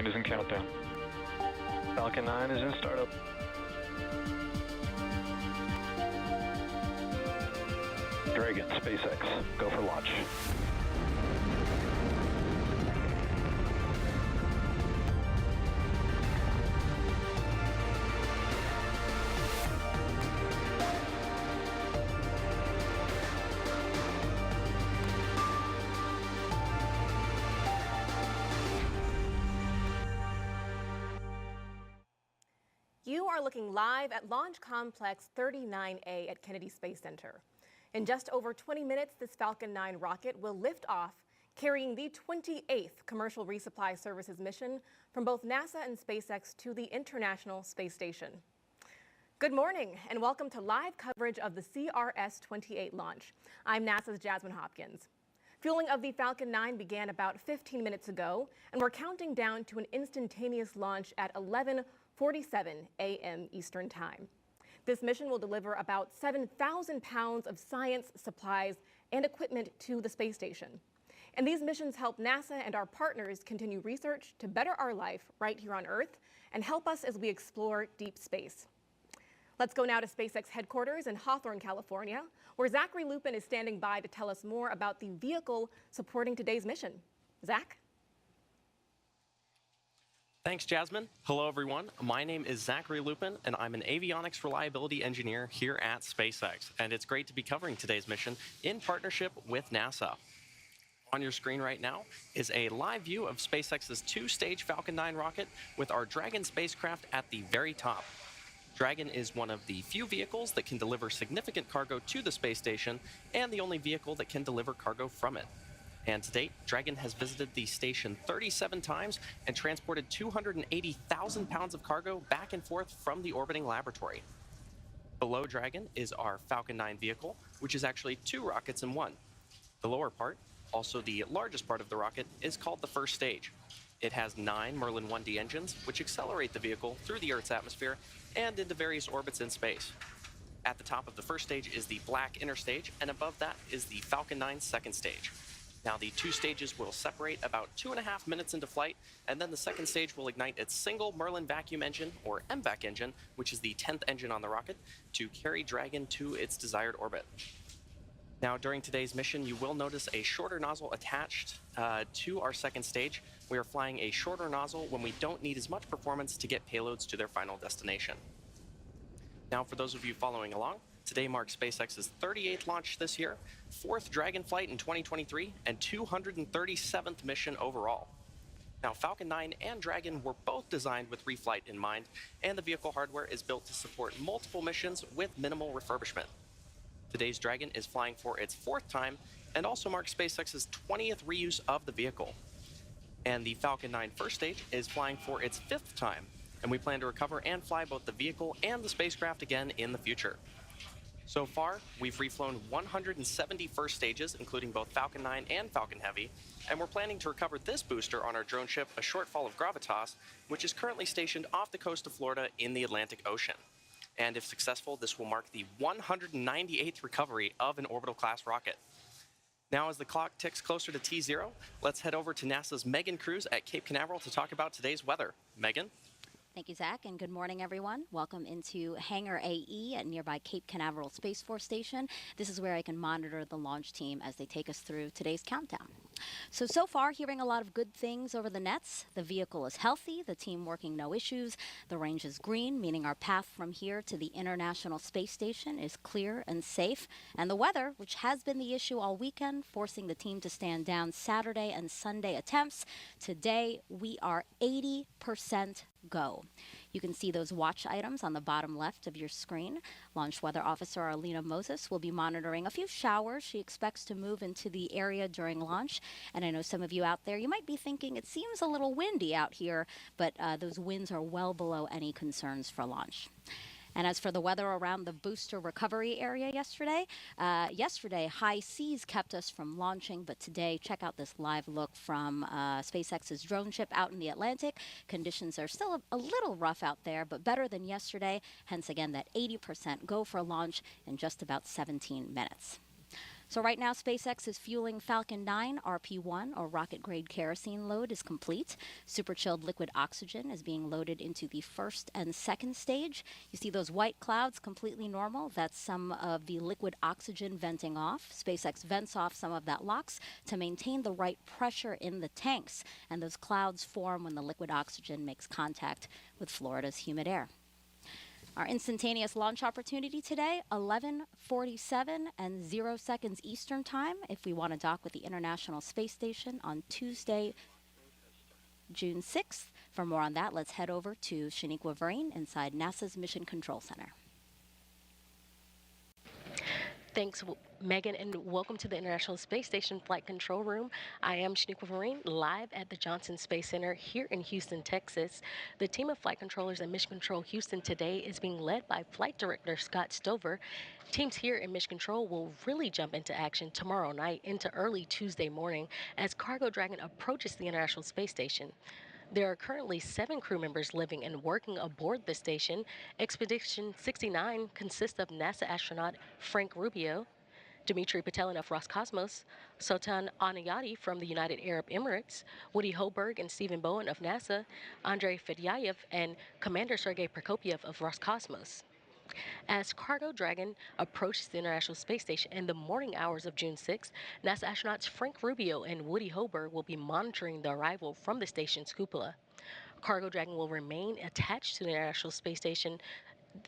Dragon is in countdown. Falcon 9 is in startup. Dragon, SpaceX, go for launch. You are looking live at Launch Complex 39A at Kennedy Space Center. In just over 20 minutes, this Falcon 9 rocket will lift off, carrying the 28th commercial resupply services mission from both NASA and SpaceX to the International Space Station. Good morning and welcome to live coverage of the CRS-28 launch. I'm NASA's Jasmine Hopkins. Fueling of the Falcon 9 began about 15 minutes ago, and we're counting down to an instantaneous launch at 11:47 a.m. Eastern Time. This mission will deliver about 7,000 pounds of science, supplies, and equipment to the space station. And these missions help NASA and our partners continue research to better our life right here on Earth and help us as we explore deep space. Let's go now to SpaceX headquarters in Hawthorne, California, where Zachary Lupin is standing by to tell us more about the vehicle supporting today's mission. Zach? Thanks, Jasmine. Hello, everyone. My name is Zachary Lupin, and I'm an avionics reliability engineer here at SpaceX. And it's great to be covering today's mission in partnership with NASA. On your screen right now is a live view of SpaceX's two-stage Falcon 9 rocket with our Dragon spacecraft at the very top. Dragon is one of the few vehicles that can deliver significant cargo to the space station and the only vehicle that can deliver cargo from it. And to date, Dragon has visited the station 37 times and transported 280,000 pounds of cargo back and forth from the orbiting laboratory. Below Dragon is our Falcon 9 vehicle, which is actually two rockets in one. The lower part, also the largest part of the rocket, is called the first stage. It has 9 Merlin 1D engines, which accelerate the vehicle through the Earth's atmosphere and into various orbits in space. At the top of the first stage is the black inner stage, and above that is the Falcon 9 second stage. Now, the two stages will separate about 2.5 minutes into flight, and then the second stage will ignite its single Merlin vacuum engine, or MVAC engine, which is the 10th engine on the rocket, to carry Dragon to its desired orbit. Now, during today's mission, you will notice a shorter nozzle attached to our second stage. We are flying a shorter nozzle when we don't need as much performance to get payloads to their final destination. Now, for those of you following along, today marks SpaceX's 38th launch this year, 4th Dragon flight in 2023, and 237th mission overall. Now, Falcon 9 and Dragon were both designed with reflight in mind, and the vehicle hardware is built to support multiple missions with minimal refurbishment. Today's Dragon is flying for its 4th time and also marks SpaceX's 20th reuse of the vehicle. And the Falcon 9 first stage is flying for its 5th time, and we plan to recover and fly both the vehicle and the spacecraft again in the future. So far, we've reflown 170 first stages, including both Falcon 9 and Falcon Heavy, and we're planning to recover this booster on our drone ship, a Shortfall of Gravitas, which is currently stationed off the coast of Florida in the Atlantic Ocean. And if successful, this will mark the 198th recovery of an orbital-class rocket. Now, as the clock ticks closer to T0, let's head over to NASA's Megan Cruz at Cape Canaveral to talk about today's weather. Megan? Thank you, Zach, and good morning, everyone. Welcome into Hangar AE at nearby Cape Canaveral Space Force Station. This is where I can monitor the launch team as they take us through today's countdown. So far, hearing a lot of good things over the nets. The vehicle is healthy, the team working no issues. The range is green, meaning our path from here to the International Space Station is clear and safe. And the weather, which has been the issue all weekend, forcing the team to stand down Saturday and Sunday attempts. Today, we are 80% go. You can see those watch items on the bottom left of your screen. Launch Weather Officer Arlena Moses will be monitoring a few showers she expects to move into the area during launch. And I know some of you out there, you might be thinking it seems a little windy out here, but those winds are well below any concerns for launch. And as for the weather around the booster recovery area yesterday, high seas kept us from launching, but today, check out this live look from SpaceX's drone ship out in the Atlantic. Conditions are still a little rough out there, but better than yesterday. Hence, again, that 80% go for launch in just about 17 minutes. So right now, SpaceX is fueling Falcon 9 RP-1, or rocket-grade kerosene load, is complete. Super-chilled liquid oxygen is being loaded into the first and second stage. You see those white clouds completely normal. That's some of the liquid oxygen venting off. SpaceX vents off some of that LOX to maintain the right pressure in the tanks. And those clouds form when the liquid oxygen makes contact with Florida's humid air. Our instantaneous launch opportunity today, 11:47 and 0 seconds Eastern Time, if we want to dock with the International Space Station on Tuesday, June 6th. For more on that, let's head over to Shaniqua Vereen inside NASA's Mission Control Center. Thanks, Megan, and welcome to the International Space Station Flight Control Room. I am Shaniqua Vereen, live at the Johnson Space Center here in Houston, Texas. The team of flight controllers at Mission Control Houston today is being led by Flight Director Scott Stover. Teams here in Mission Control will really jump into action tomorrow night into early Tuesday morning as Cargo Dragon approaches the International Space Station. There are currently 7 crew members living and working aboard the station. Expedition 69 consists of NASA astronaut Frank Rubio, Dmitry Petelin of Roscosmos, Sultan Anayati from the United Arab Emirates, Woody Hoberg and Stephen Bowen of NASA, Andrei Fedyayev, and Commander Sergei Prokopyev of Roscosmos. As Cargo Dragon approaches the International Space Station in the morning hours of June 6, NASA astronauts Frank Rubio and Woody Hoberg will be monitoring the arrival from the station's cupola. Cargo Dragon will remain attached to the International Space Station,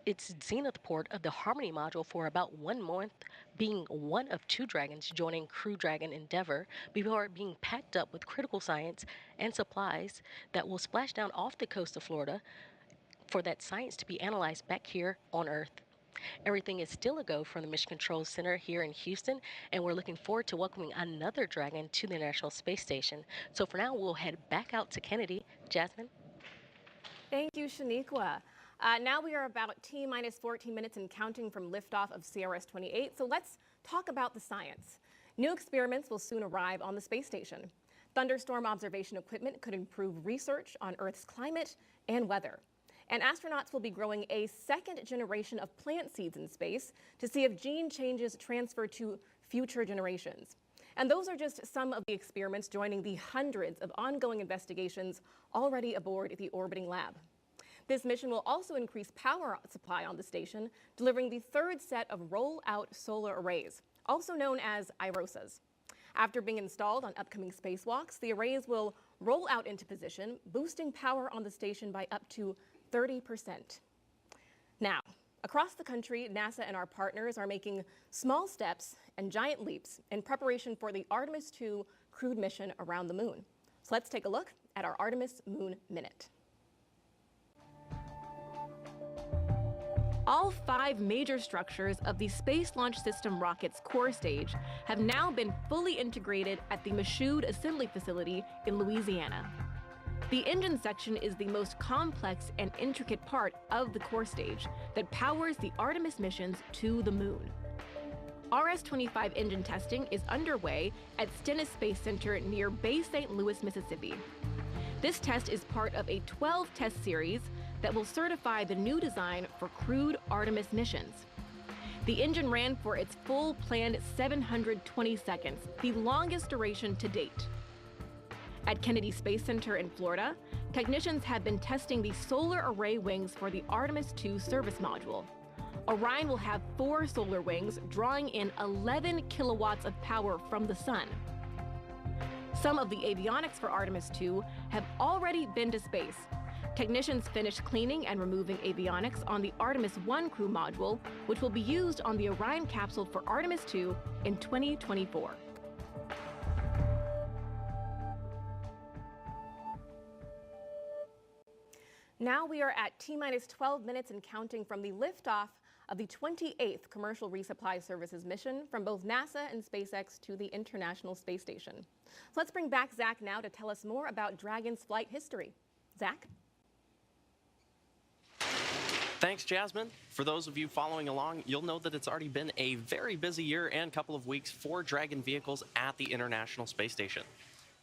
its zenith port of the Harmony module, for about 1 month, being one of 2 Dragons joining Crew Dragon Endeavour before being packed up with critical science and supplies that will splash down off the coast of Florida for that science to be analyzed back here on Earth. Everything is still a go from the Mission Control Center here in Houston, and we're looking forward to welcoming another Dragon to the International Space Station. So for now, we'll head back out to Kennedy. Jasmine? Thank you, Shaniqua. Now we are about T-minus 14 minutes and counting from liftoff of CRS-28, so let's talk about the science. New experiments will soon arrive on the space station. Thunderstorm observation equipment could improve research on Earth's climate and weather. And astronauts will be growing a second generation of plant seeds in space to see if gene changes transfer to future generations. And those are just some of the experiments joining the hundreds of ongoing investigations already aboard the orbiting lab. This mission will also increase power supply on the station, delivering the 3rd set of roll-out solar arrays, also known as IROSAs. After being installed on upcoming spacewalks, the arrays will roll out into position, boosting power on the station by up to 30%. Now, across the country, NASA and our partners are making small steps and giant leaps in preparation for the Artemis II crewed mission around the moon. So let's take a look at our Artemis Moon Minute. All 5 major structures of the Space Launch System rocket's core stage have now been fully integrated at the Michoud Assembly Facility in Louisiana. The engine section is the most complex and intricate part of the core stage that powers the Artemis missions to the moon. RS-25 engine testing is underway at Stennis Space Center near Bay St. Louis, Mississippi. This test is part of a 12-test series that will certify the new design for crewed Artemis missions. The engine ran for its full planned 720 seconds, the longest duration to date. At Kennedy Space Center in Florida, technicians have been testing the solar array wings for the Artemis II service module. Orion will have 4 solar wings drawing in 11 kilowatts of power from the sun. Some of the avionics for Artemis II have already been to space. Technicians finished cleaning and removing avionics on the Artemis I crew module, which will be used on the Orion capsule for Artemis II in 2024. Now we are at T-minus 12 minutes and counting from the liftoff of the 28th Commercial Resupply Services mission from both NASA and SpaceX to the International Space Station. So let's bring back Zach now to tell us more about Dragon's flight history. Zach? Thanks, Jasmine. For those of you following along, you'll know that it's already been a very busy year and couple of weeks for Dragon vehicles at the International Space Station.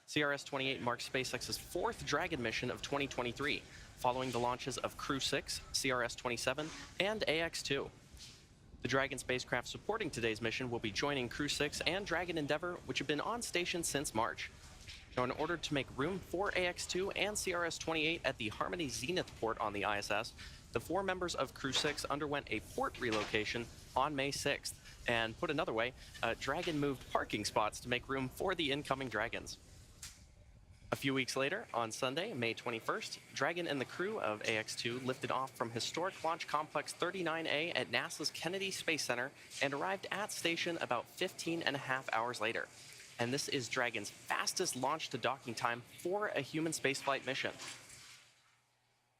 CRS-28 marks SpaceX's 4th Dragon mission of 2023, following the launches of Crew 6, CRS-27, and AX-2. The Dragon spacecraft supporting today's mission will be joining Crew 6 and Dragon Endeavour, which have been on station since March. Now, in order to make room for AX-2 and CRS-28 at the Harmony Zenith port on the ISS, the 4 members of Crew 6 underwent a port relocation on May 6th. And put another way, Dragon moved parking spots to make room for the incoming Dragons. A few weeks later, on Sunday, May 21st, Dragon and the crew of AX-2 lifted off from historic Launch Complex 39A at NASA's Kennedy Space Center and arrived at station about 15.5 hours later. And this is Dragon's fastest launch to docking time for a human spaceflight mission.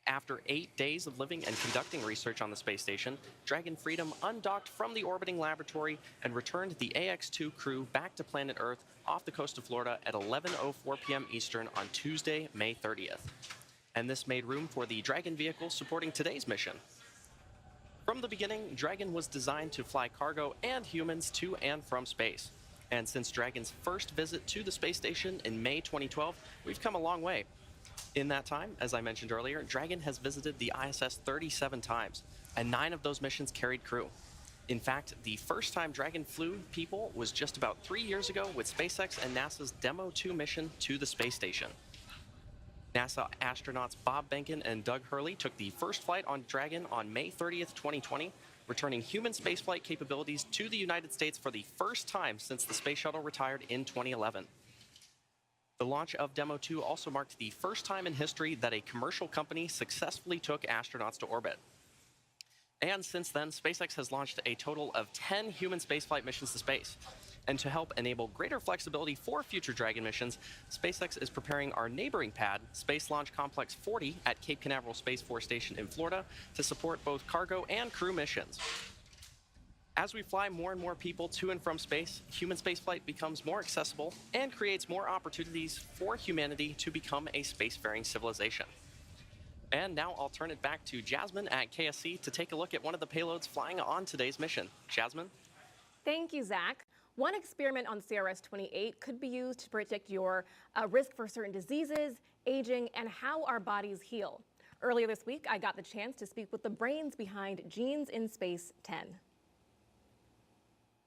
After 8 days of living and conducting research on the space station, Dragon Freedom undocked from the orbiting laboratory and returned the AX-2 crew back to planet Earth off the coast of Florida at 11:04 p.m. Eastern on Tuesday, May 30th. And this made room for the Dragon vehicle supporting today's mission. From the beginning, Dragon was designed to fly cargo and humans to and from space. And since Dragon's first visit to the space station in May 2012, we've come a long way. In that time, as I mentioned earlier, Dragon has visited the ISS 37 times, and 9 of those missions carried crew. In fact, the first time Dragon flew people was just about 3 years ago with SpaceX and NASA's Demo 2 mission to the space station. NASA astronauts Bob Behnken and Doug Hurley took the first flight on Dragon on May 30th, 2020, returning human spaceflight capabilities to the United States for the first time since the space shuttle retired in 2011. The launch of Demo 2 also marked the first time in history that a commercial company successfully took astronauts to orbit. And since then, SpaceX has launched a total of 10 human spaceflight missions to space. And to help enable greater flexibility for future Dragon missions, SpaceX is preparing our neighboring pad, Space Launch Complex 40 at Cape Canaveral Space Force Station in Florida, to support both cargo and crew missions. As we fly more and more people to and from space, human spaceflight becomes more accessible and creates more opportunities for humanity to become a spacefaring civilization. And now I'll turn it back to Jasmine at KSC to take a look at one of the payloads flying on today's mission. Jasmine? Thank you, Zach. One experiment on CRS-28 could be used to predict your risk for certain diseases, aging, and how our bodies heal. Earlier this week, I got the chance to speak with the brains behind Genes in Space 10.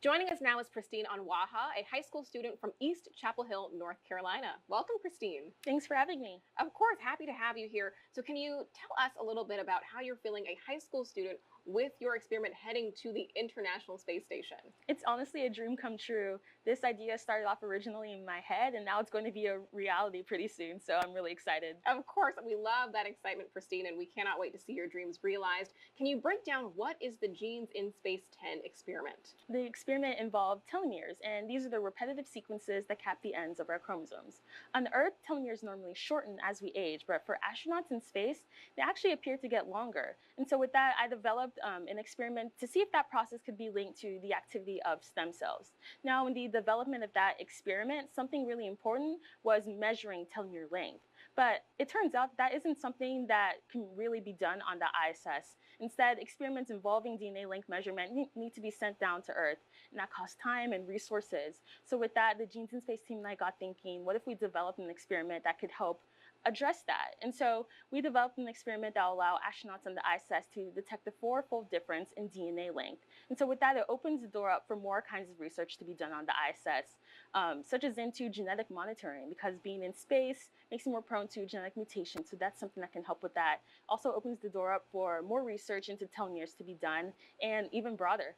Joining us now is Christine Anwaha, a high school student from East Chapel Hill, North Carolina. Welcome, Christine. Thanks for having me. Of course, happy to have you here. So can you tell us a little bit about how you're feeling a high school student with your experiment heading to the International Space Station? It's honestly a dream come true. This idea started off originally in my head, and now it's going to be a reality pretty soon, so I'm really excited. Of course, we love that excitement, Christine, and we cannot wait to see your dreams realized. Can you break down what is the Genes in Space 10 experiment? The experiment involved telomeres, and these are the repetitive sequences that cap the ends of our chromosomes. On Earth, telomeres normally shorten as we age, but for astronauts in space, they actually appear to get longer. And so with that, I developed an experiment to see if that process could be linked to the activity of stem cells. Now, in the development of that experiment, something really important was measuring telomere length. But it turns out that isn't something that can really be done on the ISS. Instead, experiments involving DNA length measurement need to be sent down to Earth, and that costs time and resources. So with that, the Genes in Space team and I got thinking, what if we developed an experiment that could help address that? And so we developed an experiment that will allow astronauts on the ISS to detect the 4-fold difference in DNA length. And so with that, it opens the door up for more kinds of research to be done on the ISS, such as into genetic monitoring, because being in space makes you more prone to genetic mutations. So that's something that can help with that. Also opens the door up for more research into telomeres to be done, and even broader.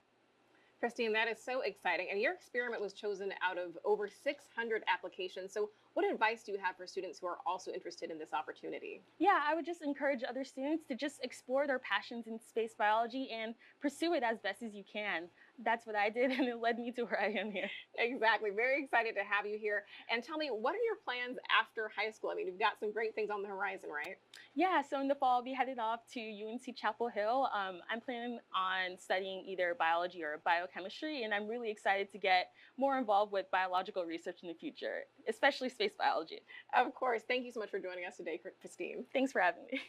Christine, that is so exciting. And your experiment was chosen out of over 600 applications. So what advice do you have for students who are also interested in this opportunity? Yeah, I would just encourage other students to just explore their passions in space biology and pursue it as best as you can. That's what I did, and it led me to where I am here. Exactly. Very excited to have you here. And tell me, what are your plans after high school? I mean, you've got some great things on the horizon, right? Yeah, so in the fall, I'll be headed off to UNC Chapel Hill. I'm planning on studying either biology or biochemistry, and I'm really excited to get more involved with biological research in the future, especially space biology. Of course. Thank you so much for joining us today, Christine. Thanks for having me.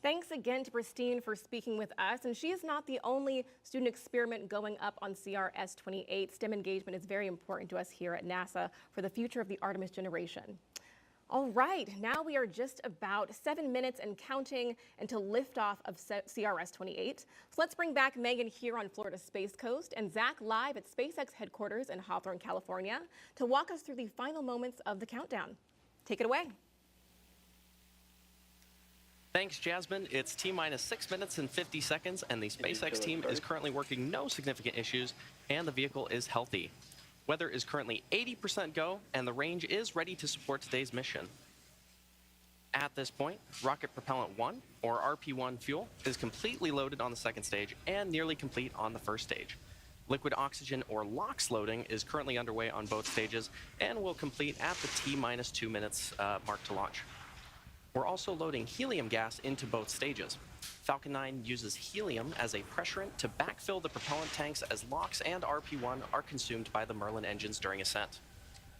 Thanks again to Christine for speaking with us. And she is not the only student experiment going up on CRS-28. STEM engagement is very important to us here at NASA for the future of the Artemis generation. All right, now we are just about 7 minutes and counting until liftoff of CRS-28. So let's bring back Megan here on Florida's Space Coast and Zach live at SpaceX headquarters in Hawthorne, California, to walk us through the final moments of the countdown. Take it away. Thanks, Jasmine. It's T-minus 6 minutes and 50 seconds, and the SpaceX team is currently working no significant issues, and the vehicle is healthy. Weather is currently 80% go, and the range is ready to support today's mission. At this point, Rocket Propellant 1, or RP-1 fuel, is completely loaded on the second stage and nearly complete on the first stage. Liquid oxygen, or LOX loading, is currently underway on both stages and will complete at the T-minus 2 minutes mark to launch. We're also loading helium gas into both stages. Falcon 9 uses helium as a pressurant to backfill the propellant tanks as LOX and RP-1 are consumed by the Merlin engines during ascent.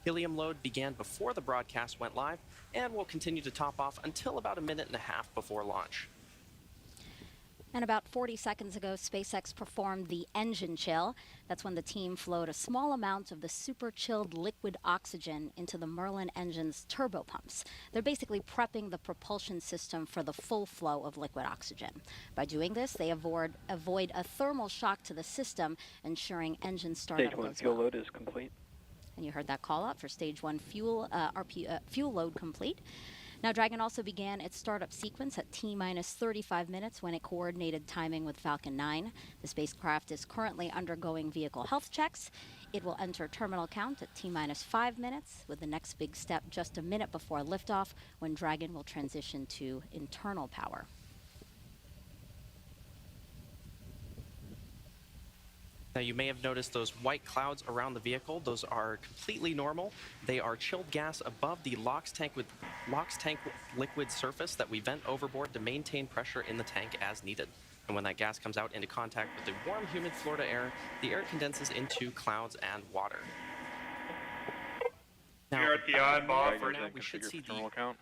Helium load began before the broadcast went live and will continue to top off until about a minute and a half before launch. And about 40 seconds ago, SpaceX performed the engine chill. That's when the team flowed a small amount of the super chilled liquid oxygen into the Merlin engine's turbopumps. They're basically prepping the propulsion system for the full flow of liquid oxygen. By doing this, they avoid a thermal shock to the system, ensuring engine startup Stage 1 goes fuel well. load is complete. And you heard that call out for stage 1 fuel load complete. Now, Dragon also began its startup sequence at T-minus 35 minutes when it coordinated timing with Falcon 9. The spacecraft is currently undergoing vehicle health checks. It will enter terminal count at T-minus 5 minutes, with the next big step just a minute before liftoff, when Dragon will transition to internal power. Now, you may have noticed those white clouds around the vehicle. Those are completely normal. They are chilled gas above the LOX tank liquid surface that we vent overboard to maintain pressure in the tank as needed. And when that gas comes out into contact with the warm, humid Florida air, the air condenses into clouds and water. Now, Here at the eye, Bob. for now, we should see the Count.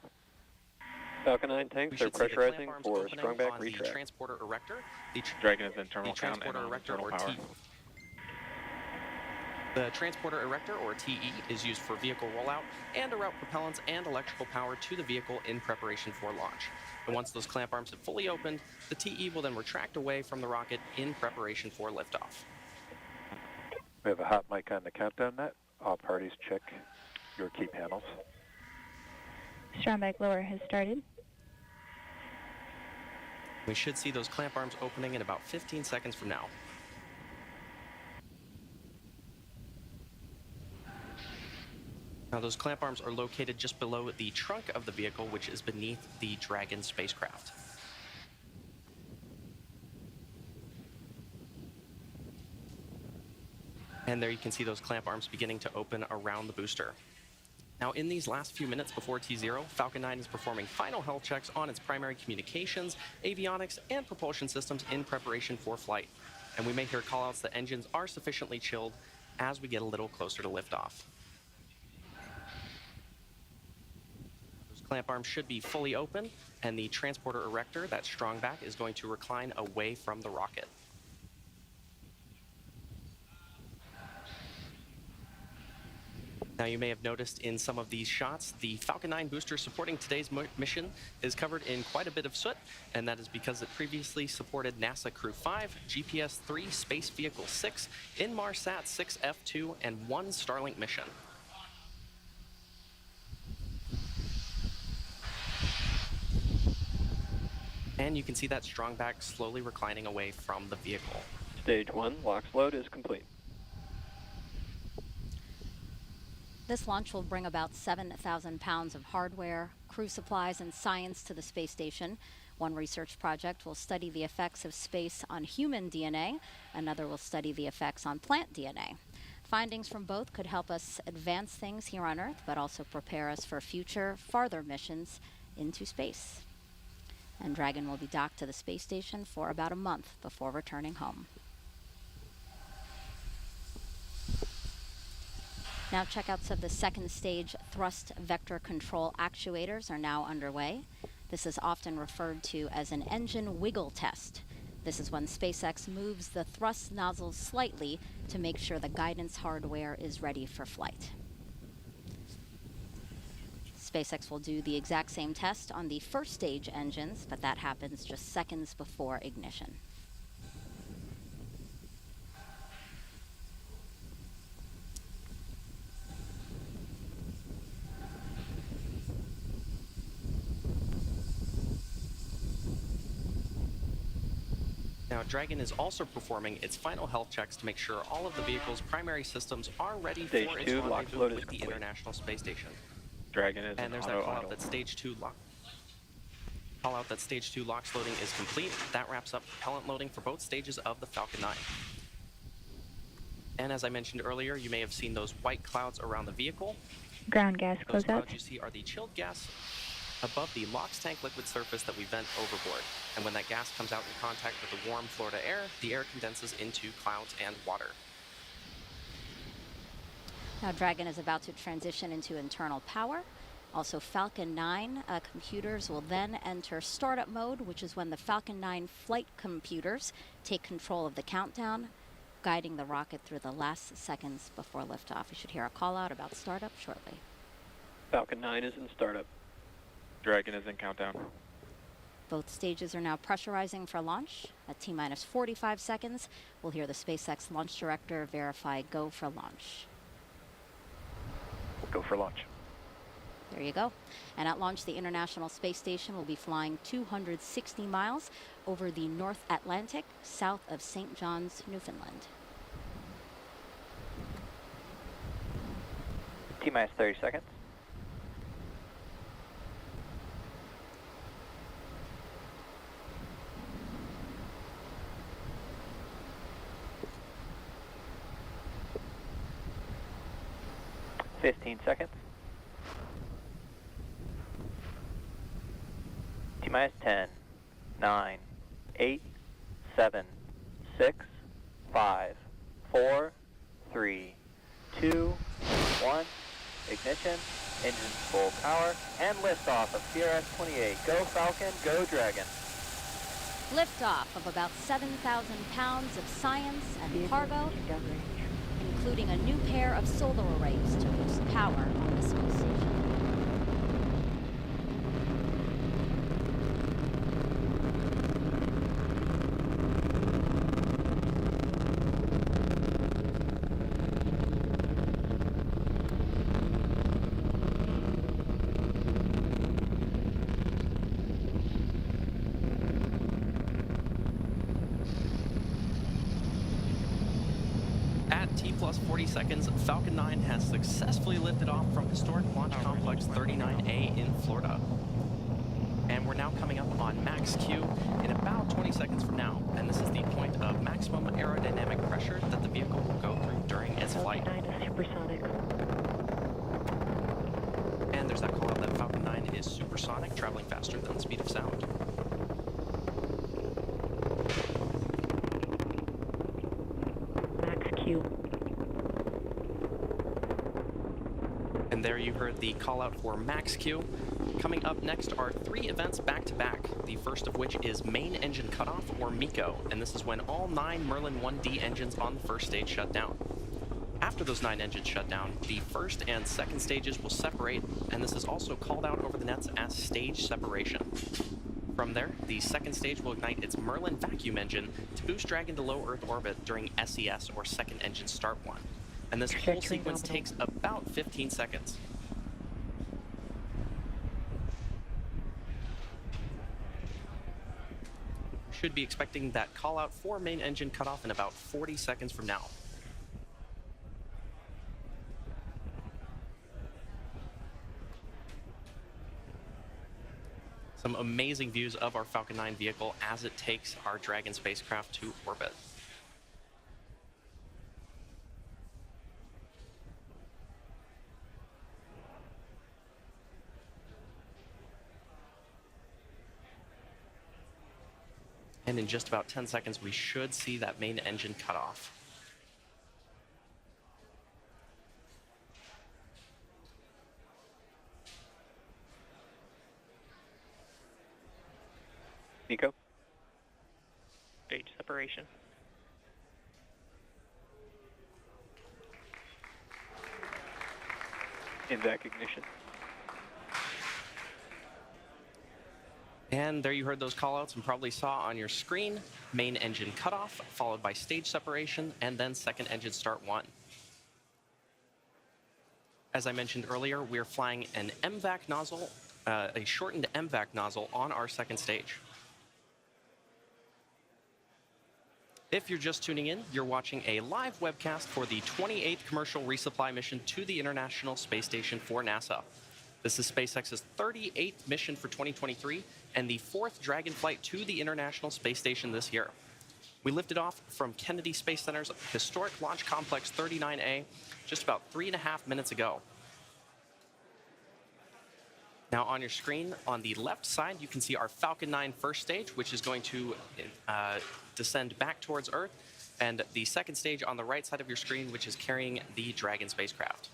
Falcon 9 tanks are pressurizing for strong back the retract. transporter erector. The Dragon is internal the count and transporter erector, internal or power. The transporter erector, or TE, is used for vehicle rollout and to route propellants and electrical power to the vehicle in preparation for launch. And once those clamp arms have fully opened, the TE will then retract away from the rocket in preparation for liftoff. We have a hot mic on the countdown net. All parties check your key panels. Strong back lower has started. We should see those clamp arms opening in about 15 seconds from now. Now, those clamp arms are located just below the trunk of the vehicle, which is beneath the Dragon spacecraft. And there you can see those clamp arms beginning to open around the booster. Now, in these last few minutes before T0, Falcon 9 is performing final health checks on its primary communications, avionics, and propulsion systems in preparation for flight. And we may hear callouts that engines are sufficiently chilled as we get a little closer to liftoff. Those clamp arms should be fully open, and the transporter erector, that strong back, is going to recline away from the rocket. Now, you may have noticed in some of these shots, the Falcon 9 booster supporting today's mission is covered in quite a bit of soot, and that is because it previously supported NASA Crew 5, GPS-3, Space Vehicle 6, Inmarsat 6F2, and 1 Starlink mission. And you can see that strong back slowly reclining away from the vehicle. Stage 1 LOX load is complete. This launch will bring about 7,000 pounds of hardware, crew supplies, and science to the space station. One research project will study the effects of space on human DNA. Another will study the effects on plant DNA. Findings from both could help us advance things here on Earth, but also prepare us for future, farther missions into space. And Dragon will be docked to the space station for about a month before returning home. Now, checkouts of the second stage thrust vector control actuators are now underway. This is often referred to as an engine wiggle test. This is when SpaceX moves the thrust nozzles slightly to make sure the guidance hardware is ready for flight. SpaceX will do the exact same test on the first stage engines, but that happens just seconds before ignition. Now, Dragon is also performing its final health checks to make sure all of the vehicle's primary systems are ready Stage for its 2 lock rendezvous load is with the complete. International Space Station. Dragon is And there's that call out that Stage 2 LOX loading is complete. That wraps up propellant loading for both stages of the Falcon 9. And as I mentioned earlier, you may have seen those white clouds around the vehicle. Ground gas Those closeout. clouds you see are the chilled gas above the LOX tank liquid surface that we vent overboard. And when that gas comes out in contact with the warm Florida air, the air condenses into clouds and water. Now Dragon is about to transition into internal power. Also Falcon 9 computers will then enter startup mode, which is when the Falcon 9 flight computers take control of the countdown, guiding the rocket through the last seconds before liftoff. You should hear a call out about startup shortly. Falcon 9 is in startup. Dragon is in countdown. Both stages are now pressurizing for launch. At T-minus 45 seconds, we'll hear the SpaceX launch director verify go for launch. Go for launch. There you go. And at launch, the International Space Station will be flying 260 miles over the North Atlantic, south of St. John's, Newfoundland. T-minus 30 seconds. Seconds. T-minus 10, 9, 8, 7, 6, 5, 4, 3, 2, 1. Ignition, engines full power, and liftoff of CRS-28. Go Falcon, go Dragon. Liftoff of about 7,000 pounds of science and cargo, including a new pair of solar arrays to boost power on the space station. At T plus 40 seconds, Falcon 9 has successfully lifted off from historic Launch Complex 39A in Florida. And we're now coming up on max Q in about 20 seconds from now. And this is the point of maximum aerodynamic pressure that the vehicle will go through during its flight. Falcon 9 is supersonic. And there's that call out that Falcon 9 is supersonic, traveling faster than the speed of sound. Max Q. And there you heard the call out for max Q. Coming up next are 3 events back to back, the first of which is main engine cutoff, or MECO, and this is when all 9 Merlin 1D engines on the first stage shut down. After those 9 engines shut down, the first and second stages will separate, and this is also called out over the nets as stage separation. From there, the second stage will ignite its Merlin vacuum engine to boost Dragon to low Earth orbit during SES, or second engine start one. And this whole Trajectory sequence nominal. takes about 15 seconds. Should be expecting that call out for main engine cutoff in about 40 seconds from now. Some amazing views of our Falcon 9 vehicle as it takes our Dragon spacecraft to orbit. And in just about 10 seconds, we should see that main engine cut off. Nico? Stage separation. In vac ignition. And there you heard those callouts and probably saw on your screen, main engine cutoff, followed by stage separation, and then second engine start 1. As I mentioned earlier, we're flying an MVAC nozzle, a shortened MVAC nozzle on our second stage. If you're just tuning in, you're watching a live webcast for the 28th commercial resupply mission to the International Space Station for NASA. This is SpaceX's 38th mission for 2023 and the 4th Dragon flight to the International Space Station this year. We lifted off from Kennedy Space Center's historic Launch Complex 39A just about 3.5 minutes ago. Now on your screen, on the left side, you can see our Falcon 9 first stage, which is going to descend back towards Earth, and the second stage on the right side of your screen, which is carrying the Dragon spacecraft.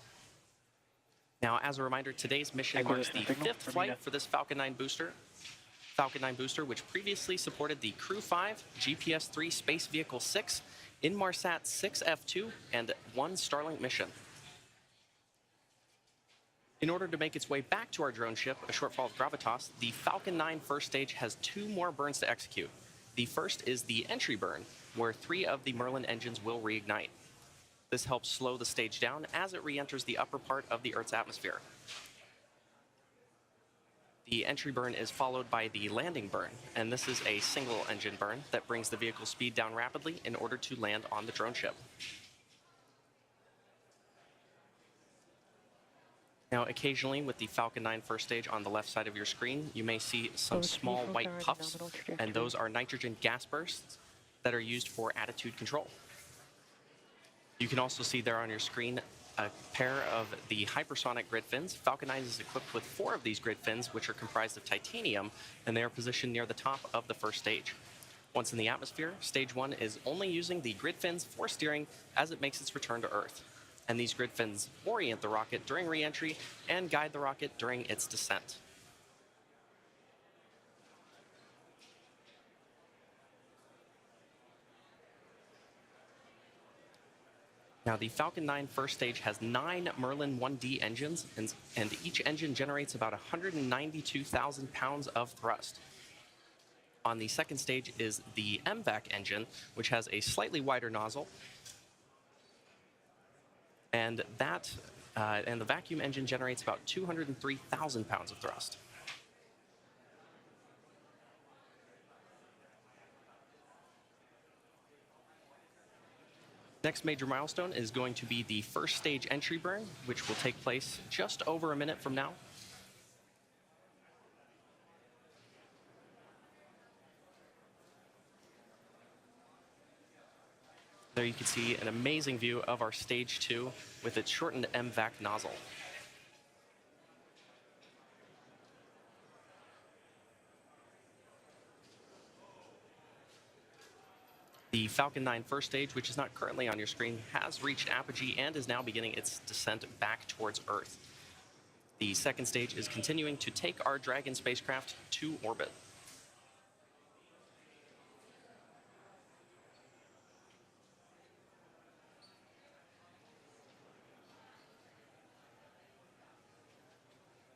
Now, as a reminder, today's mission marks the 5th flight for this Falcon 9 booster. Falcon 9 booster, which previously supported the Crew 5, GPS-3 Space Vehicle 6, Inmarsat 6F2, and 1 Starlink mission. In order to make its way back to our drone ship, a shortfall of gravitas, the Falcon 9 first stage has 2 more burns to execute. The first is the entry burn, where 3 of the Merlin engines will reignite. This helps slow the stage down as it re-enters the upper part of the Earth's atmosphere. The entry burn is followed by the landing burn, and this is a single engine burn that brings the vehicle speed down rapidly in order to land on the drone ship. Now, occasionally with the Falcon 9 first stage on the left side of your screen, you may see some small white puffs, and those are nitrogen gas bursts that are used for attitude control. You can also see there on your screen a pair of the hypersonic grid fins. Falcon 9 is equipped with 4 of these grid fins, which are comprised of titanium, and they are positioned near the top of the first stage. Once in the atmosphere, stage 1 is only using the grid fins for steering as it makes its return to Earth. And these grid fins orient the rocket during re-entry and guide the rocket during its descent. Now, the Falcon 9 first stage has 9 Merlin 1D engines, and each engine generates about 192,000 pounds of thrust. On the second stage is the MVAC engine, which has a slightly wider nozzle, and the vacuum engine generates about 203,000 pounds of thrust. Next major milestone is going to be the first stage entry burn, which will take place just over a minute from now. There you can see an amazing view of our stage 2 with its shortened MVAC nozzle. The Falcon 9 first stage, which is not currently on your screen, has reached apogee and is now beginning its descent back towards Earth. The second stage is continuing to take our Dragon spacecraft to orbit.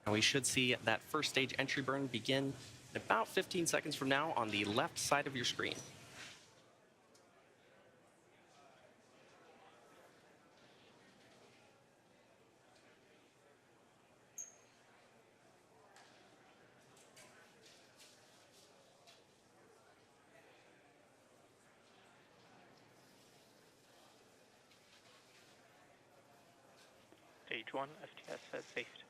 And we should see that first stage entry burn begin in about 15 seconds from now on the left side of your screen. Stage 1, STS has safed.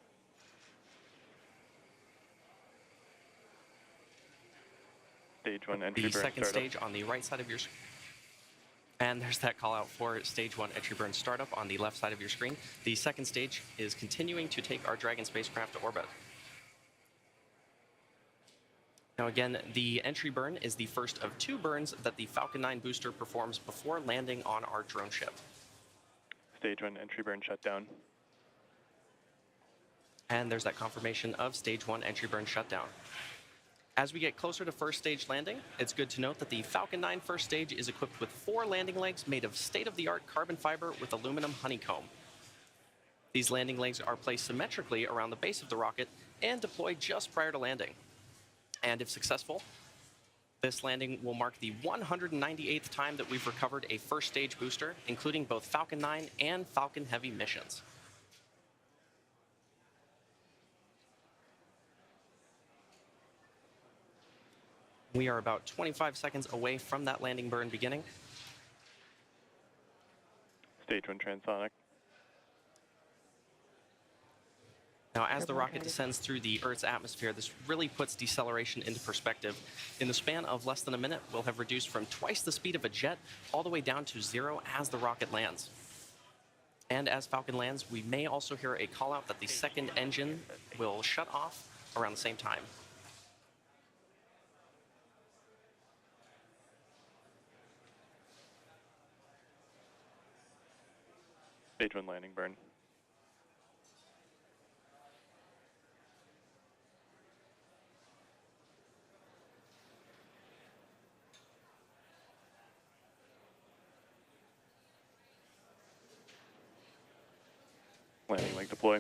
Stage 1 entry The burn second startup. stage on the right side of your screen. And there's that call out for stage 1 entry burn startup on the left side of your screen. The second stage is continuing to take our Dragon spacecraft to orbit. Now again, the entry burn is the first of 2 burns that the Falcon 9 booster performs before landing on our drone ship. Stage 1 entry burn shutdown. And there's that confirmation of stage 1 entry burn shutdown. As we get closer to first stage landing, it's good to note that the Falcon 9 first stage is equipped with 4 landing legs made of state-of-the-art carbon fiber with aluminum honeycomb. These landing legs are placed symmetrically around the base of the rocket and deployed just prior to landing. And if successful, this landing will mark the 198th time that we've recovered a first stage booster, including both Falcon 9 and Falcon Heavy missions. We are about 25 seconds away from that landing burn beginning. Stage 1 transonic. Now, as the rocket descends through the Earth's atmosphere, this really puts deceleration into perspective. In the span of less than a minute, we'll have reduced from twice the speed of a jet all the way down to 0 as the rocket lands. And as Falcon lands, we may also hear a call out that the second engine will shut off around the same time. Stage 1 landing burn. Landing leg deploy.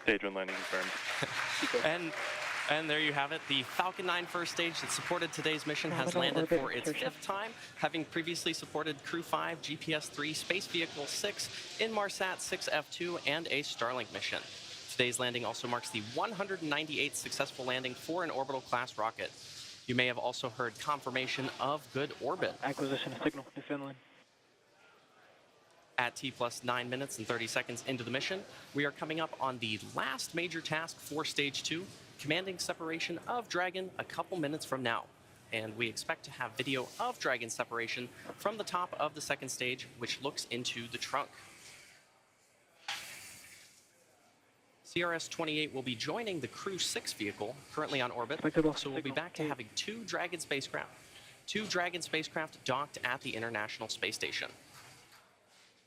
Stage 1 landing confirmed. And there you have it. The Falcon 9 first stage that supported today's mission has landed for its 5th time, having previously supported Crew 5, GPS 3, Space Vehicle 6, Inmarsat 6F2, and a Starlink mission. Today's landing also marks the 198th successful landing for an orbital class rocket. You may have also heard confirmation of good orbit. Acquisition of signal, Newfoundland. At T plus 9 minutes and 30 seconds into the mission, we are coming up on the last major task for Stage 2, commanding separation of Dragon a couple minutes from now. And we expect to have video of Dragon separation from the top of the second stage, which looks into the trunk. CRS-28 will be joining the Crew 6 vehicle, currently on orbit, so we'll be back to having two Dragon spacecraft docked at the International Space Station.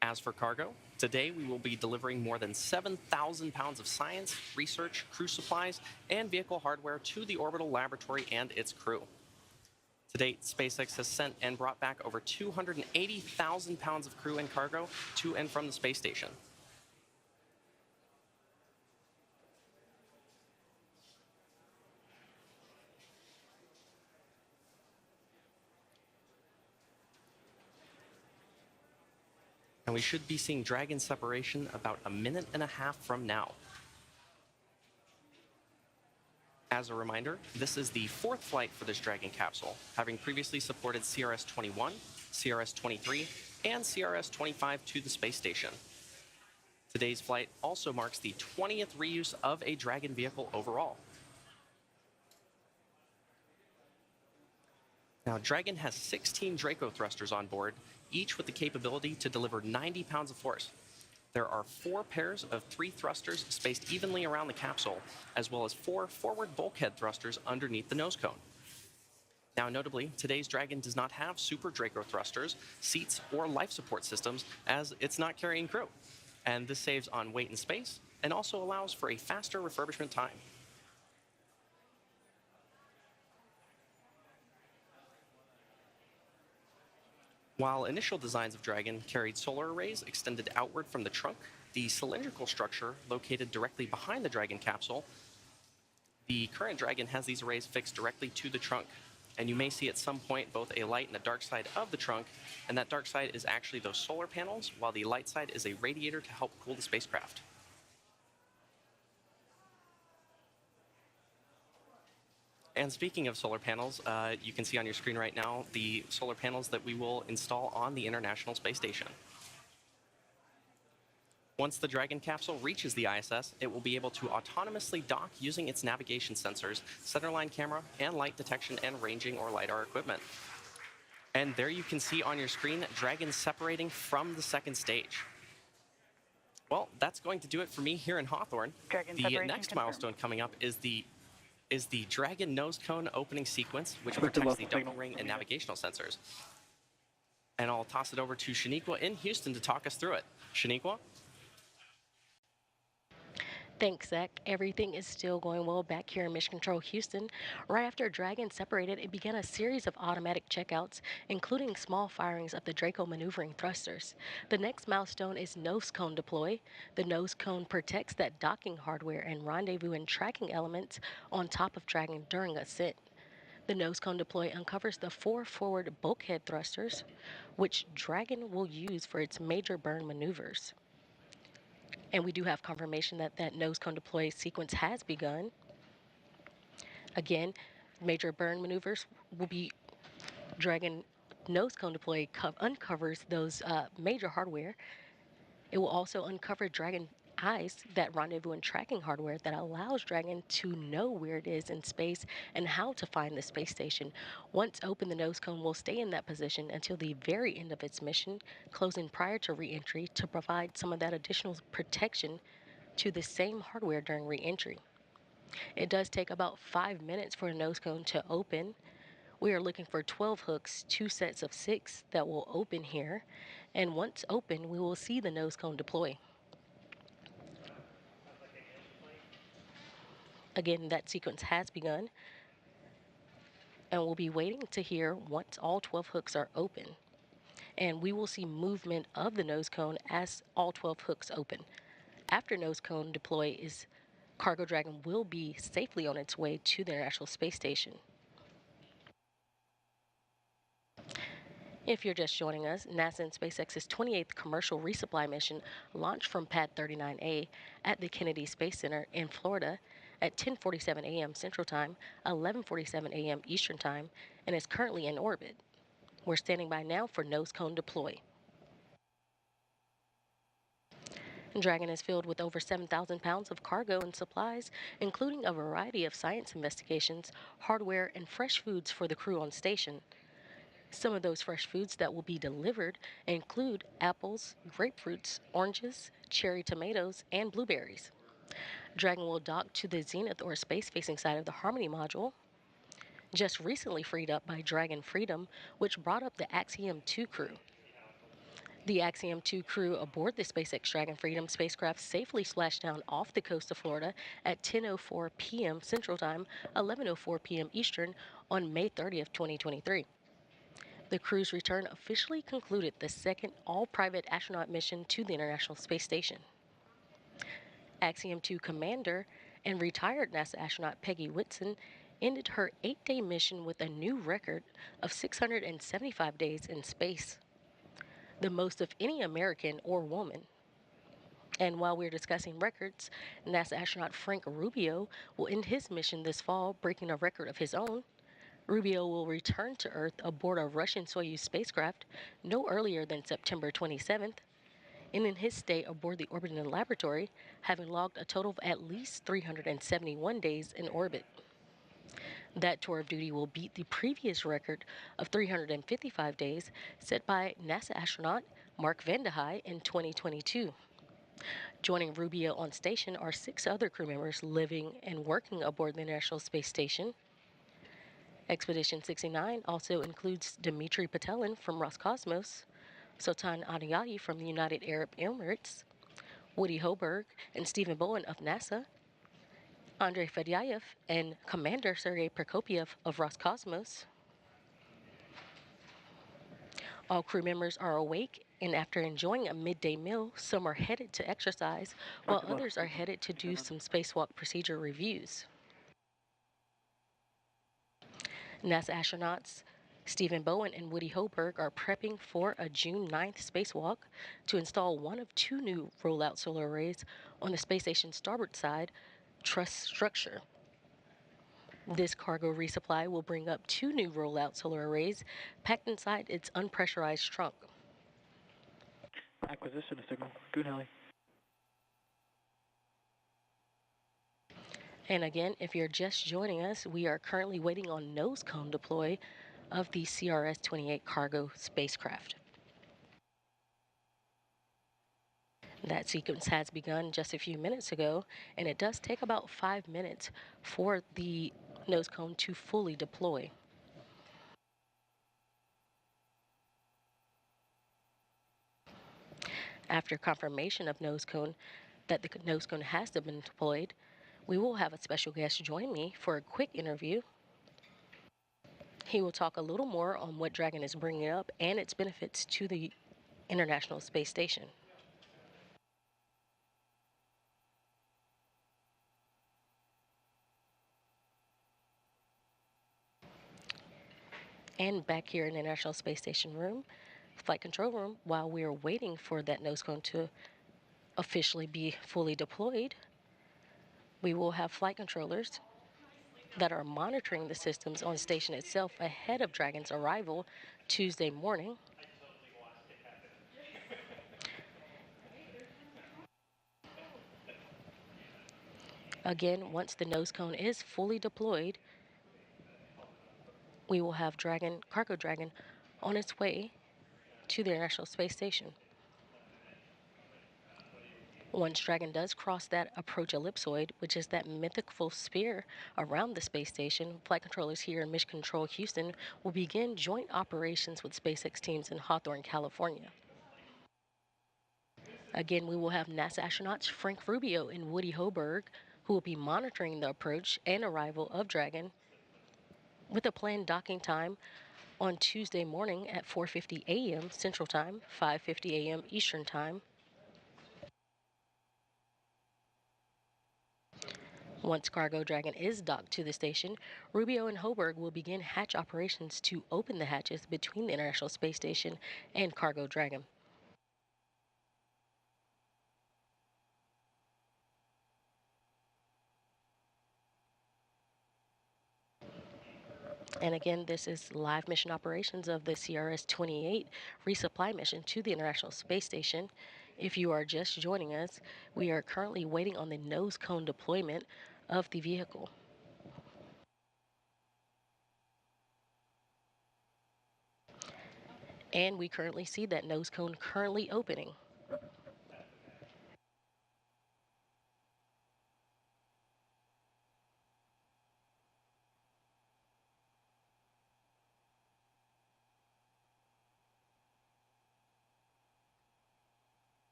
As for cargo, today we will be delivering more than 7,000 pounds of science, research, crew supplies, and vehicle hardware to the orbital laboratory and its crew. To date, SpaceX has sent and brought back over 280,000 pounds of crew and cargo to and from the space station. And we should be seeing Dragon separation about a minute and a half from now. As a reminder, this is the 4th flight for this Dragon capsule, having previously supported CRS-21, CRS-23, and CRS-25 to the space station. Today's flight also marks the 20th reuse of a Dragon vehicle overall. Now, Dragon has 16 Draco thrusters on board, each with the capability to deliver 90 pounds of force. There are 4 pairs of 3 thrusters spaced evenly around the capsule, as well as 4 forward bulkhead thrusters underneath the nose cone. Now, notably, today's Dragon does not have super Draco thrusters, seats, or life support systems, as it's not carrying crew. And this saves on weight and space, and also allows for a faster refurbishment time. While initial designs of Dragon carried solar arrays extended outward from the trunk, the cylindrical structure located directly behind the Dragon capsule, the current Dragon has these arrays fixed directly to the trunk. And you may see at some point both a light and a dark side of the trunk, and that dark side is actually those solar panels, while the light side is a radiator to help cool the spacecraft. And speaking of solar panels, you can see on your screen right now the solar panels that we will install on the International Space Station. Once the Dragon capsule reaches the ISS, it will be able to autonomously dock using its navigation sensors, centerline camera, and light detection and ranging or LiDAR equipment. And there you can see on your screen Dragon separating from the second stage. Well, that's going to do it for me here in Hawthorne. The next milestone coming up is the Dragon nose cone opening sequence, which protects the docking ring and navigational sensors. And I'll toss it over to Shaniqua in Houston to talk us through it. Shaniqua? Thanks, Zach. Everything is still going well back here in Mission Control Houston. Right after Dragon separated, it began a series of automatic checkouts, including small firings of the Draco maneuvering thrusters. The next milestone is nose cone deploy. The nose cone protects that docking hardware and rendezvous and tracking elements on top of Dragon during ascent. The nose cone deploy uncovers the 4 forward bulkhead thrusters, which Dragon will use for its major burn maneuvers. And we do have confirmation that that nose cone deploy sequence has begun. Again, major burn maneuvers will be Dragon nose cone deploy uncovers those major hardware. It will also uncover Dragon eyes, that rendezvous and tracking hardware that allows Dragon to know where it is in space and how to find the space station. Once open, the nose cone will stay in that position until the very end of its mission, closing prior to re-entry to provide some of that additional protection to the same hardware during re-entry. It does take about 5 minutes for a nose cone to open. We are looking for 12 hooks, 2 sets of 6 that will open here. And once open, we will see the nose cone deploy. Again, that sequence has begun. And we'll be waiting to hear once all 12 hooks are open. And we will see movement of the nose cone as all 12 hooks open. After nose cone deploy is Cargo Dragon will be safely on its way to the International Space Station. If you're just joining us, NASA and SpaceX's 28th commercial resupply mission launched from Pad 39A at the Kennedy Space Center in Florida at 10:47 a.m. Central Time, 11:47 a.m. Eastern Time, and is currently in orbit. We're standing by now for nose cone deploy. Dragon is filled with over 7,000 pounds of cargo and supplies, including a variety of science investigations, hardware, and fresh foods for the crew on station. Some of those fresh foods that will be delivered include apples, grapefruits, oranges, cherry tomatoes, and blueberries. Dragon will dock to the zenith or space-facing side of the Harmony module, just recently freed up by Dragon Freedom, which brought up the Axiom 2 crew. The Axiom 2 crew aboard the SpaceX Dragon Freedom spacecraft safely splashed down off the coast of Florida at 10:04 p.m. Central Time, 11:04 p.m. Eastern on May 30th, 2023. The crew's return officially concluded the second all-private astronaut mission to the International Space Station. Axiom 2 commander and retired NASA astronaut Peggy Whitson ended her 8-day mission with a new record of 675 days in space, the most of any American or woman. And while we're discussing records, NASA astronaut Frank Rubio will end his mission this fall, breaking a record of his own. Rubio will return to Earth aboard a Russian Soyuz spacecraft no earlier than September 27th, and in his stay aboard the orbiting laboratory, having logged a total of at least 371 days in orbit. That tour of duty will beat the previous record of 355 days set by NASA astronaut Mark Vande Hei in 2022. Joining Rubio on station are 6 other crew members living and working aboard the International Space Station. Expedition 69 also includes Dmitry Patelin from Roscosmos, Sultan Adiyati from the United Arab Emirates, Woody Hoberg and Stephen Bowen of NASA, Andrei Fedyaev and Commander Sergei Prokopyev of Roscosmos. All crew members are awake, and after enjoying a midday meal, some are headed to exercise, while others are headed to do some spacewalk procedure reviews. NASA astronauts Stephen Bowen and Woody Hoberg are prepping for a June 9th spacewalk to install one of 2 new rollout solar arrays on the space station's starboard side truss structure. This cargo resupply will bring up 2 new rollout solar arrays packed inside its unpressurized trunk. Acquisition signal. Good, Heli. And again, if you're just joining us, we are currently waiting on nose cone deploy of the CRS-28 cargo spacecraft. That sequence has begun just a few minutes ago, and it does take about 5 minutes for the nose cone to fully deploy. After confirmation of nose cone, that the nose cone has been deployed, we will have a special guest join me for a quick interview. He will talk a little more on what Dragon is bringing up and its benefits to the International Space Station. And back here in the International Space Station room, flight control room, while we are waiting for that nose cone to officially be fully deployed, we will have flight controllers that are monitoring the systems on station itself ahead of Dragon's arrival Tuesday morning. Again, once the nose cone is fully deployed, we will have Cargo Dragon on its way to the International Space Station. Once Dragon does cross that approach ellipsoid, which is that mythical sphere around the space station, flight controllers here in Mission Control Houston will begin joint operations with SpaceX teams in Hawthorne, California. Again, we will have NASA astronauts Frank Rubio and Woody Hoberg, who will be monitoring the approach and arrival of Dragon with a planned docking time on Tuesday morning at 4:50 a.m. Central Time, 5:50 a.m. Eastern Time. Once Cargo Dragon is docked to the station, Rubio and Hoberg will begin hatch operations to open the hatches between the International Space Station and Cargo Dragon. And again, this is live mission operations of the CRS-28 resupply mission to the International Space Station. If you are just joining us, we are currently waiting on the nose cone deployment of the vehicle. And we currently see that nose cone currently opening.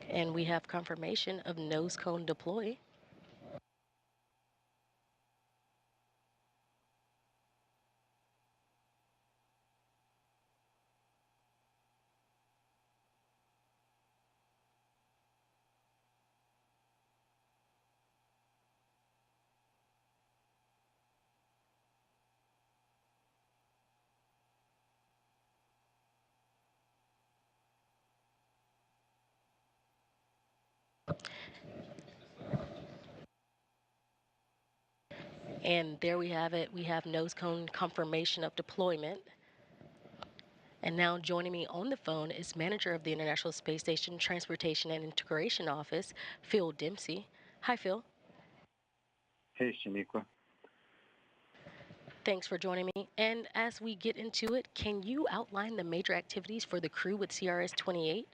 And we have confirmation of nose cone deploy. And there we have it. We have nose cone confirmation of deployment. And now joining me on the phone is manager of the International Space Station Transportation and Integration Office, Phil Dempsey. Hi, Phil. Hey, Shaniqua. Thanks for joining me. And as we get into it, can you outline the major activities for the crew with CRS-28?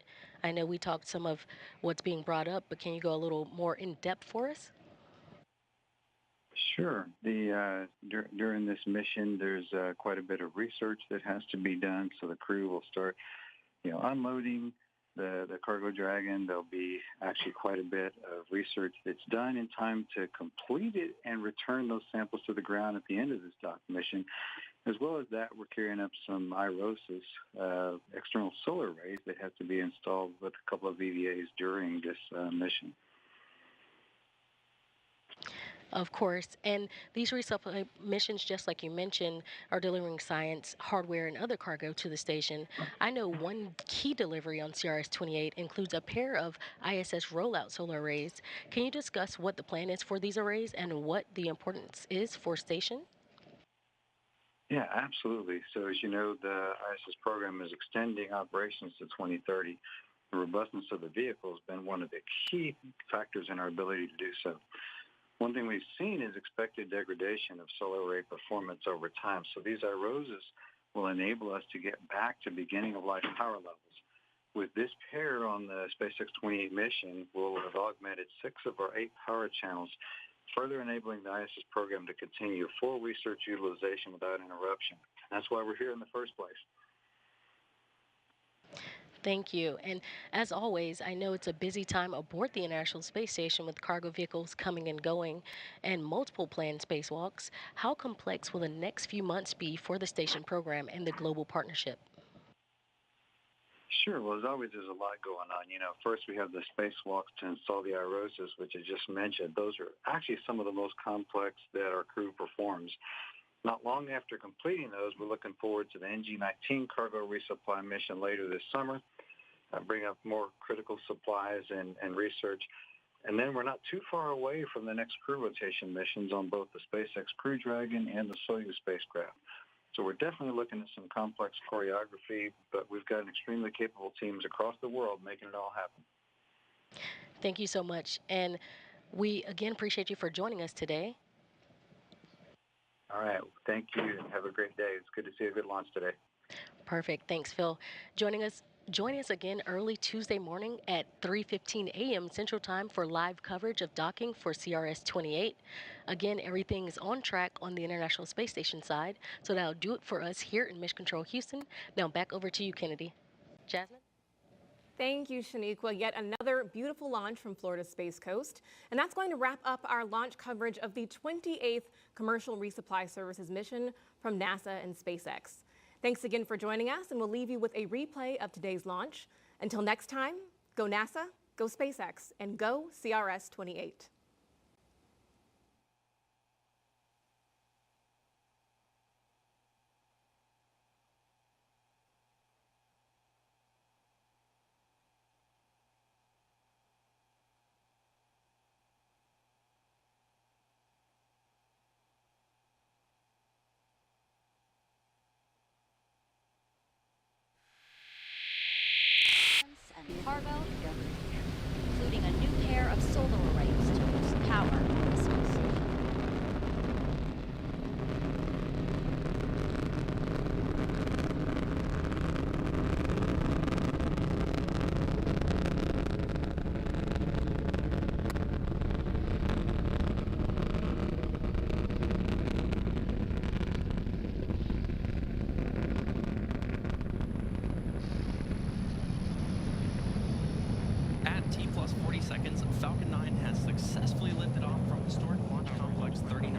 I know we talked some of what's being brought up, but can you go a little more in depth for us? Sure. During this mission, there's quite a bit of research that has to be done. So the crew will start, unloading the Cargo Dragon. There'll be actually quite a bit of research that's done in time to complete it and return those samples to the ground at the end of this dock mission. As well as that, we're carrying up some IROSIS, external solar arrays that have to be installed with a couple of EVAs during this mission. Of course, and these resupply missions, just like you mentioned, are delivering science, hardware, and other cargo to the station. I know one key delivery on CRS-28 includes a pair of ISS rollout solar arrays. Can you discuss what the plan is for these arrays and what the importance is for station? Yeah, absolutely. So as you know, the ISS program is extending operations to 2030. The robustness of the vehicle has been one of the key factors in our ability to do so. One thing we've seen is expected degradation of solar array performance over time. So these IROSIS will enable us to get back to beginning of life power levels. With this pair on the SpaceX 28 mission, we'll have augmented 6 of our 8 power channels further enabling the ISS program to continue full research utilization without interruption. That's why we're here in the first place. Thank you. And as always, I know it's a busy time aboard the International Space Station with cargo vehicles coming and going and multiple planned spacewalks. How complex will the next few months be for the station program and the global partnership? Sure. Well, as always, there's a lot going on. First we have the spacewalks to install the IROSs, which I just mentioned. Those are actually some of the most complex that our crew performs. Not long after completing those, we're looking forward to the NG-19 cargo resupply mission later this summer, bring up more critical supplies and research. And then we're not too far away from the next crew rotation missions on both the SpaceX Crew Dragon and the Soyuz spacecraft. So we're definitely looking at some complex choreography, but we've got extremely capable teams across the world making it all happen. Thank you so much. And we again appreciate you for joining us today. All right. Thank you, and have a great day. It's good to see a good launch today. Perfect. Thanks, Phil. Join us again early Tuesday morning at 3:15 a.m. Central Time for live coverage of docking for CRS-28. Again, everything is on track on the International Space Station side, so that'll do it for us here in Mission Control Houston. Now back over to you, Kennedy. Jasmine? Thank you, Shaniqua. Yet another beautiful launch from Florida's Space Coast. And that's going to wrap up our launch coverage of the 28th Commercial Resupply Services mission from NASA and SpaceX. Thanks again for joining us, and we'll leave you with a replay of today's launch. Until next time, go NASA, go SpaceX, and go CRS-28. And cargo, including a new pair of solar arrays to boost power on the space station. At T plus 40 seconds, Falcon 9 has successfully lifted off from historic launch complex 39.